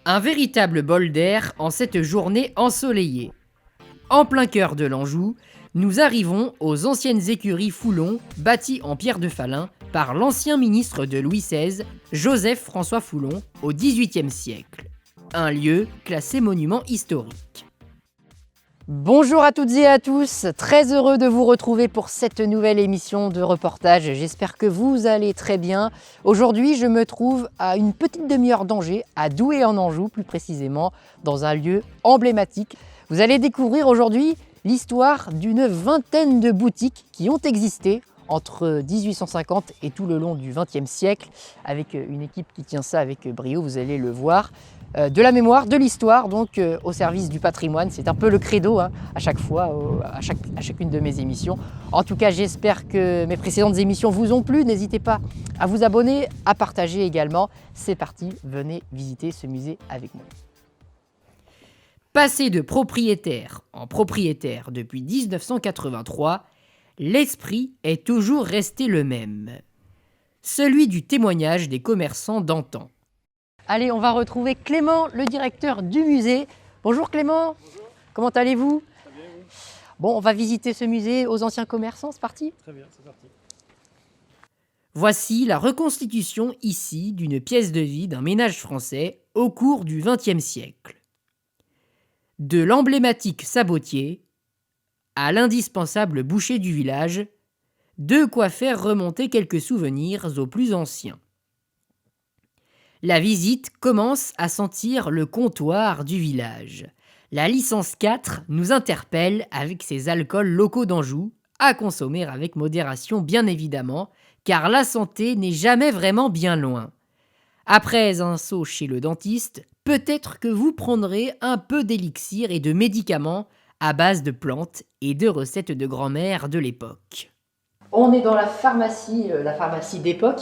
Un véritable bol d'air en cette journée ensoleillée. En plein cœur de l'Anjou, nous arrivons aux anciennes écuries Foulon, bâties en pierre de Falin par l'ancien ministre de Louis XVI, Joseph-François Foulon, au XVIIIe siècle. Un lieu classé monument historique. Bonjour à toutes et à tous, très heureux de vous retrouver pour cette nouvelle émission de reportage. J'espère que vous allez très bien. Aujourd'hui, je me trouve à une petite demi-heure d'Angers, à Douai en Anjou plus précisément, dans un lieu emblématique. Vous allez découvrir aujourd'hui l'histoire d'une vingtaine de boutiques qui ont existé entre 1850 et tout le long du XXe siècle, avec une équipe qui tient ça avec brio, vous allez le voir. De la mémoire, de l'histoire, donc au service du patrimoine. C'est un peu le credo à chaque fois, à chacune de mes émissions. En tout cas, j'espère que mes précédentes émissions vous ont plu. N'hésitez pas à vous abonner, à partager également. C'est parti, venez visiter ce musée avec moi. Passé de propriétaire en propriétaire depuis 1983, l'esprit est toujours resté le même. Celui du témoignage des commerçants d'antan. Allez, on va retrouver Clément, le directeur du musée. Bonjour Clément. Bonjour. Comment allez-vous? Très bien, oui. Bon, on va visiter ce musée aux anciens commerçants, c'est parti? Très bien, c'est parti. Voici la reconstitution ici d'une pièce de vie d'un ménage français au cours du XXe siècle. De l'emblématique sabotier à l'indispensable boucher du village, de quoi faire remonter quelques souvenirs aux plus anciens. La visite commence à sentir le comptoir du village. La licence 4 nous interpelle avec ses alcools locaux d'Anjou, à consommer avec modération bien évidemment, car la santé n'est jamais vraiment bien loin. Après un saut chez le dentiste, peut-être que vous prendrez un peu d'élixir et de médicaments à base de plantes et de recettes de grand-mère de l'époque. On est dans la pharmacie d'époque.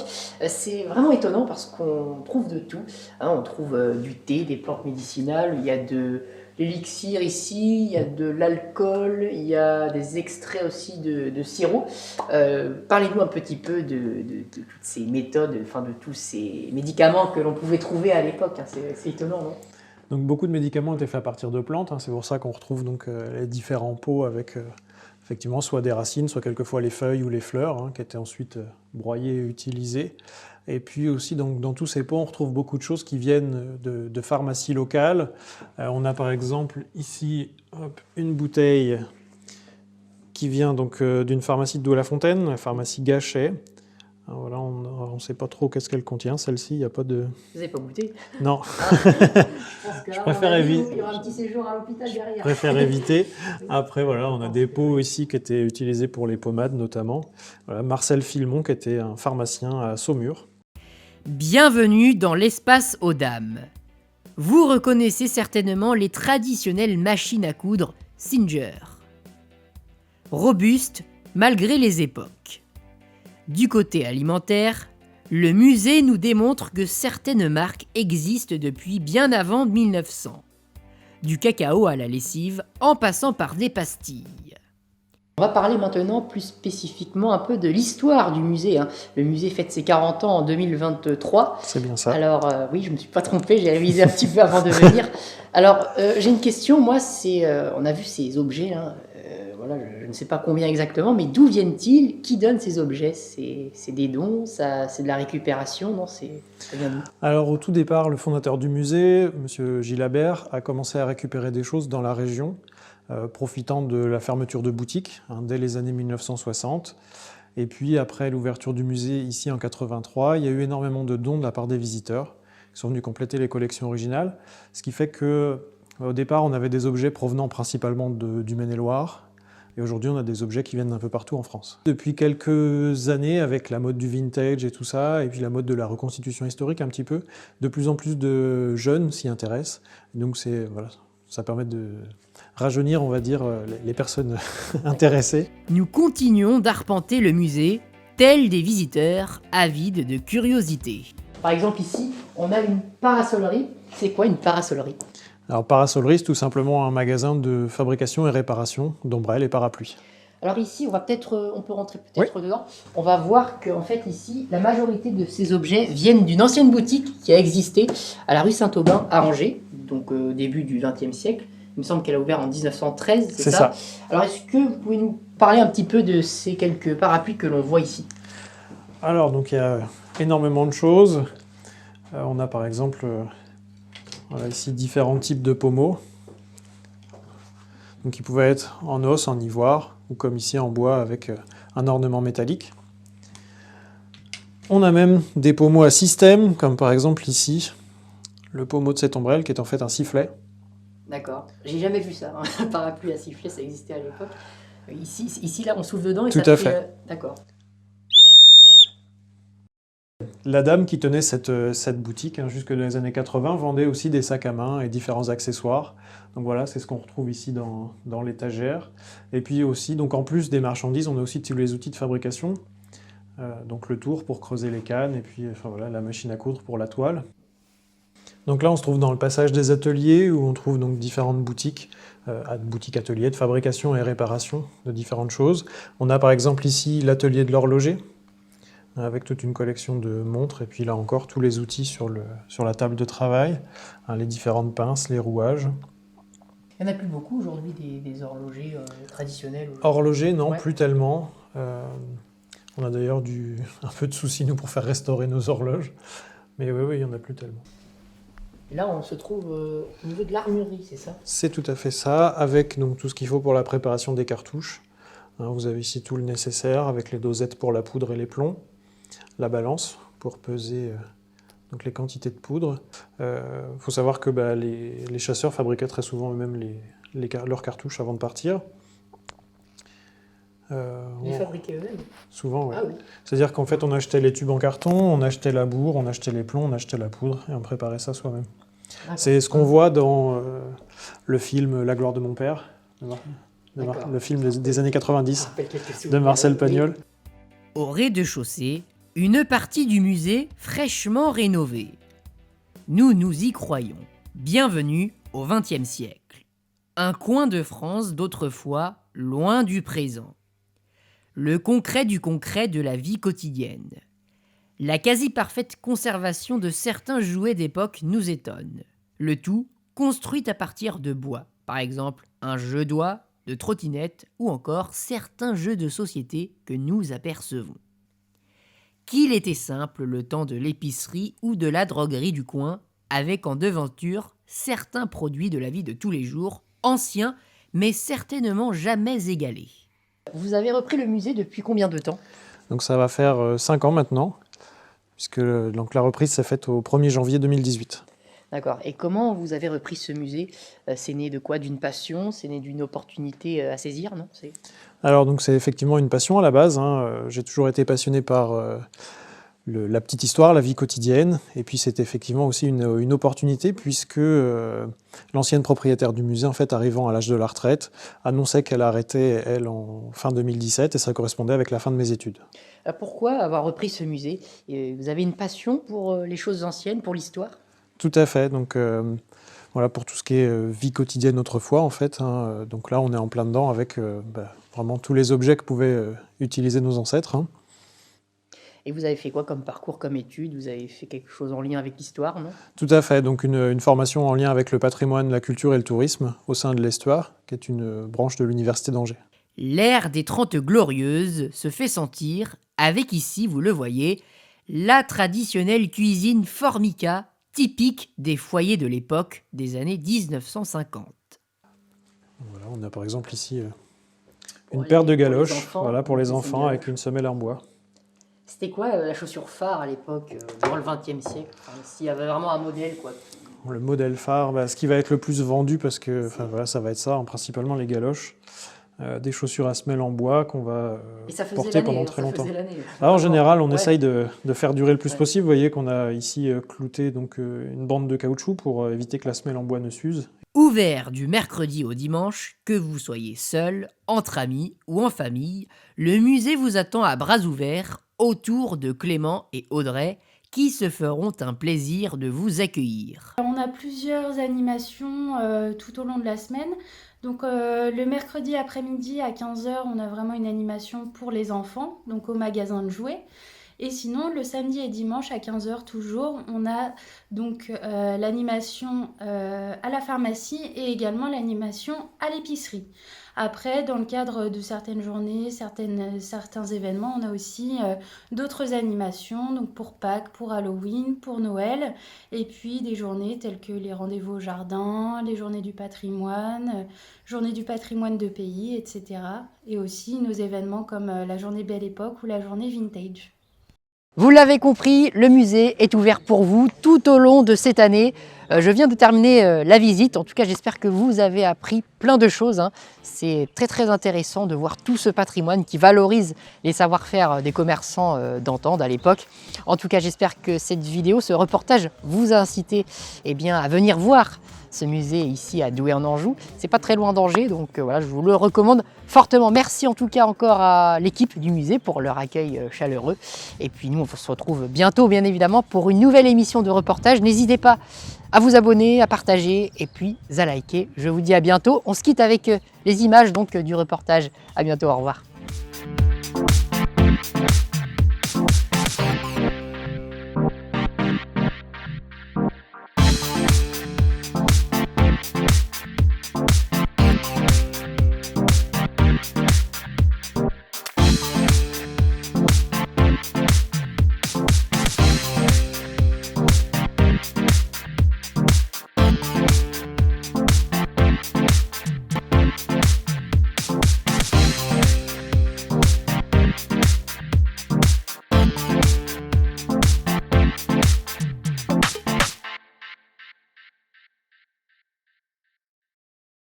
C'est vraiment étonnant parce qu'on trouve de tout. On trouve du thé, des plantes médicinales, il y a de l'élixir ici, il y a de l'alcool, il y a des extraits aussi de sirop. Parlez-nous un petit peu de toutes ces méthodes, de tous ces médicaments que l'on pouvait trouver à l'époque. C'est étonnant, non ? Donc beaucoup de médicaments étaient faits à partir de plantes, c'est pour ça qu'on retrouve donc les différents pots avec effectivement soit des racines, soit quelquefois les feuilles ou les fleurs, qui étaient ensuite broyées et utilisées. Et puis aussi donc, dans tous ces pots, on retrouve beaucoup de choses qui viennent de pharmacies locales. On a par exemple ici une bouteille qui vient donc d'une pharmacie de Douai-la-Fontaine, la pharmacie Gachet. Alors voilà, on ne sait pas trop qu'est-ce qu'elle contient, celle-ci, il n'y a pas de... Vous n'avez pas goûté? Non. Je préfère éviter. Il y aura un petit séjour à l'hôpital derrière. Je préfère éviter. Après, voilà, on a des pots ici qui étaient utilisés pour les pommades notamment. Voilà, Marcel Filmon, qui était un pharmacien à Saumur. Bienvenue dans l'espace aux dames. Vous reconnaissez certainement les traditionnelles machines à coudre Singer. Robustes malgré les époques. Du côté alimentaire, le musée nous démontre que certaines marques existent depuis bien avant 1900. Du cacao à la lessive, en passant par des pastilles. On va parler maintenant plus spécifiquement un peu de l'histoire du musée. Le musée fête ses 40 ans en 2023. C'est bien ça. Alors oui, je ne me suis pas trompé, j'ai révisé un petit peu avant de venir. Alors j'ai une question, moi on a vu ces objets, voilà, je ne sais pas combien exactement, mais d'où viennent-ils? Qui donne ces objets? C'est des dons, c'est de la récupération, non? Ça vient d'où? Alors au tout départ, le fondateur du musée, M. Gilles Habert, a commencé à récupérer des choses dans la région, profitant de la fermeture de boutiques dès les années 1960. Et puis après l'ouverture du musée ici en 83, il y a eu énormément de dons de la part des visiteurs qui sont venus compléter les collections originales, ce qui fait qu'au départ on avait des objets provenant principalement du Maine-et-Loire. Et aujourd'hui, on a des objets qui viennent d'un peu partout en France. Depuis quelques années, avec la mode du vintage et tout ça, et puis la mode de la reconstitution historique un petit peu, de plus en plus de jeunes s'y intéressent. Donc voilà, ça permet de rajeunir, on va dire, les personnes intéressées. Nous continuons d'arpenter le musée, tels des visiteurs avides de curiosité. Par exemple ici, on a une parasolerie. C'est quoi une parasolerie? Alors parasolerie, c'est tout simplement un magasin de fabrication et réparation d'ombrelles et parapluies. Alors ici, on peut rentrer Oui. peut-être dedans. On va voir qu'en fait ici, la majorité de ces objets viennent d'une ancienne boutique qui a existé à la rue Saint-Aubin à Angers, donc au début du XXe siècle. Il me semble qu'elle a ouvert en 1913, c'est ça? Alors est-ce que vous pouvez nous parler un petit peu de ces quelques parapluies que l'on voit ici? Alors, donc il y a énormément de choses. On a par exemple voilà, ici différents types de pommeaux. Donc, ils pouvaient être en os, en ivoire, ou comme ici en bois avec un ornement métallique. On a même des pommeaux à système, comme par exemple ici, le pommeau de cette ombrelle qui est en fait un sifflet. D'accord. J'ai jamais vu ça, hein. Un parapluie à sifflet, ça existait à l'époque. Ici, là, on souffle dedans et Tout ça à fait... fait. D'accord. La dame qui tenait cette boutique jusque dans les années 80 vendait aussi des sacs à main et différents accessoires. Donc voilà, c'est ce qu'on retrouve ici dans l'étagère. Et puis aussi, donc en plus des marchandises, on a aussi tous les outils de fabrication. Donc le tour pour creuser les cannes et puis enfin, voilà, la machine à coudre pour la toile. Donc là, on se trouve dans le passage des ateliers où on trouve donc différentes boutiques, boutiques ateliers de fabrication et réparation de différentes choses. On a par exemple ici l'atelier de l'horloger, avec toute une collection de montres, et puis là encore tous les outils sur la table de travail, les différentes pinces, les rouages. Il n'y en a plus beaucoup aujourd'hui des horlogers traditionnels. Horloger, non, Ouais. plus tellement. On a d'ailleurs un peu de soucis, nous, pour faire restaurer nos horloges. Mais oui, il n'y en a plus tellement. Et là, on se trouve au niveau de l'armurerie, c'est ça? C'est tout à fait ça, avec donc, tout ce qu'il faut pour la préparation des cartouches. Vous avez ici tout le nécessaire, avec les dosettes pour la poudre et les plombs, la balance pour peser donc les quantités de poudre. Faut savoir que les chasseurs fabriquaient très souvent eux-mêmes leurs cartouches avant de partir. Les fabriquer eux-mêmes? Souvent, oui. Ah oui. C'est-à-dire qu'en fait, on achetait les tubes en carton, on achetait la bourre, on achetait les plombs, on achetait la poudre, et on préparait ça soi-même. D'accord. C'est ce qu'on voit dans le film La gloire de mon père, D'accord. le film des années Ça 90 rappelle quelques de souvenirs. Marcel Oui. Pagnol. Au rez-de-chaussée, une partie du musée fraîchement rénovée. Nous y croyons. Bienvenue au XXe siècle. Un coin de France d'autrefois, loin du présent. Le concret du concret de la vie quotidienne. La quasi-parfaite conservation de certains jouets d'époque nous étonne. Le tout construit à partir de bois. Par exemple, un jeu d'oie, de trottinette ou encore certains jeux de société que nous apercevons. Qu'il était simple le temps de l'épicerie ou de la droguerie du coin, avec en devanture certains produits de la vie de tous les jours, anciens mais certainement jamais égalés. Vous avez repris le musée depuis combien de temps? Donc ça va faire 5 ans maintenant, puisque donc, la reprise s'est faite au 1er janvier 2018. D'accord. Et comment vous avez repris ce musée? C'est né de quoi? D'une passion? C'est né d'une opportunité à saisir, non? Alors donc c'est effectivement une passion à la base. J'ai toujours été passionné par la petite histoire, la vie quotidienne. Et puis c'est effectivement aussi une opportunité puisque l'ancienne propriétaire du musée, en fait, arrivant à l'âge de la retraite, annonçait qu'elle arrêtait, elle, en fin 2017 et ça correspondait avec la fin de mes études. Pourquoi avoir repris ce musée? Vous avez une passion pour les choses anciennes, pour l'histoire? Tout à fait. Donc voilà, pour tout ce qui est vie quotidienne autrefois, en fait. Donc là, on est en plein dedans avec vraiment tous les objets que pouvaient utiliser nos ancêtres. Et vous avez fait quoi comme parcours, comme études? Vous avez fait quelque chose en lien avec l'histoire, non? Tout à fait. Donc une formation en lien avec le patrimoine, la culture et le tourisme au sein de l'Histoire, qui est une branche de l'Université d'Angers. L'ère des 30 glorieuses se fait sentir avec ici, vous le voyez, la traditionnelle cuisine formica typique des foyers de l'époque des années 1950. Voilà, on a par exemple ici Pour une paire de les galoches enfants, pour les c'est enfants une avec galoche. une semelle en bois. C'était quoi la chaussure phare à l'époque, dans le XXe siècle? Enfin, s'il y avait vraiment un modèle, quoi. Le modèle phare, ce qui va être le plus vendu, parce que voilà, ça va être ça, principalement les galoches. Des chaussures à semelle en bois qu'on va Et ça faisait porter l'année, pendant hein, très ça longtemps. faisait l'année. Alors, en général, on Ouais. essaye de faire durer le plus Ouais. possible. Vous voyez qu'on a ici clouté donc, une bande de caoutchouc pour éviter que la semelle en bois ne s'use. Ouvert du mercredi au dimanche, que vous soyez seul, entre amis ou en famille, le musée vous attend à bras ouverts autour de Clément et Audrey qui se feront un plaisir de vous accueillir. On a plusieurs animations tout au long de la semaine. Donc le mercredi après-midi à 15 h, on a vraiment une animation pour les enfants, donc au magasin de jouets. Et sinon, le samedi et dimanche à 15 h toujours, on a donc l'animation à la pharmacie et également l'animation à l'épicerie. Après, dans le cadre de certaines journées, certains événements, on a aussi d'autres animations, donc pour Pâques, pour Halloween, pour Noël, et puis des journées telles que les rendez-vous au jardin, les journées du patrimoine, journée du patrimoine de pays, etc. Et aussi nos événements comme la journée Belle Époque ou la journée Vintage. Vous l'avez compris, le musée est ouvert pour vous tout au long de cette année. Je viens de terminer la visite, en tout cas j'espère que vous avez appris plein de choses. C'est très intéressant de voir tout ce patrimoine qui valorise les savoir-faire des commerçants d'antan, à l'époque. En tout cas j'espère que cette vidéo, ce reportage vous a incité à venir voir ce musée ici à Douai en Anjou. C'est pas très loin d'Angers, donc voilà, je vous le recommande fortement. Merci en tout cas encore à l'équipe du musée pour leur accueil chaleureux. Et puis nous, on se retrouve bientôt, bien évidemment, pour une nouvelle émission de reportage. N'hésitez pas à vous abonner, à partager et puis à liker. Je vous dis à bientôt. On se quitte avec les images donc du reportage. À bientôt, au revoir.